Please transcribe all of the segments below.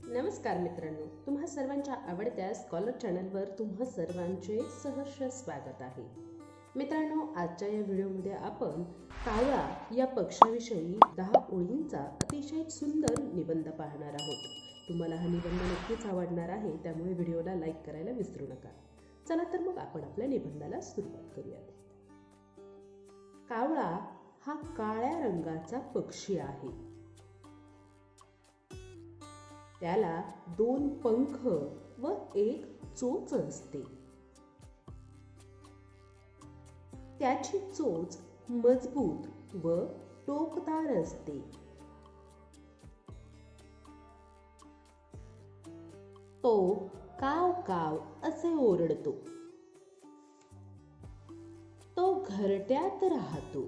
नमस्कार मित्रांनो, तुम्हा सर्वांच्या आवडत्या स्कॉलर चॅनलवर तुम्हा सर्वांचे सहर्ष स्वागत आहे। मित्रांनो, आजच्या या व्हिडिओमध्ये आपण कावळा या पक्षाविषयी 10 ओळींचा अतिशय सुंदर निबंध पाहणार आहोत। तुम्हाला हा निबंध नक्कीच आवडणार आहे, त्यामुळे व्हिडिओला लाईक करायला विसरू नका। चला तर मग आपण आपल्या निबंधाला सुरुवात करूयात। कावळा हा काळ्या रंगाचा पक्षी आहे। त्याला 2 पंख व 1 चोच असते। त्याची चोच मजबूत व टोकदार असते। तो काव काव असे ओरडतो। तो घरट्यात राहतो।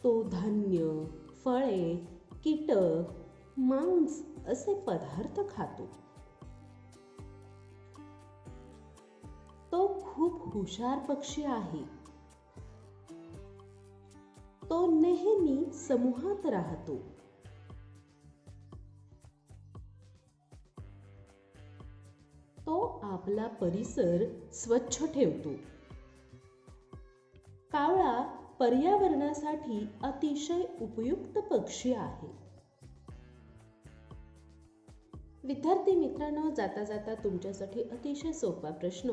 तो धान्य, फळे, कीटक, मांस असे पदार्थ खातो। तो खूप हुशार पक्षी आहे। तो नेहमी समूहात राहतो। तो आपला परिसर स्वच्छ ठेवतो। कावळा पर्यावरणासाठी अतिशय उपयुक्त पक्षी आहे। विद्यार्थी मित्रांनो, जाता जाता तुमच्यासाठी अतिशय सोपा प्रश्न,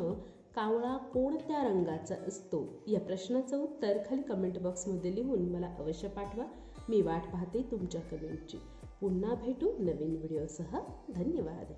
कावळा कोणत्या रंगाचा असतो या प्रश्नाचं उत्तर खाली कमेंट बॉक्समध्ये लिहून मला अवश्य पाठवा। मी वाट पाहते तुमच्या कमेंटची। पुन्हा भेटू नवीन व्हिडिओसह। धन्यवाद।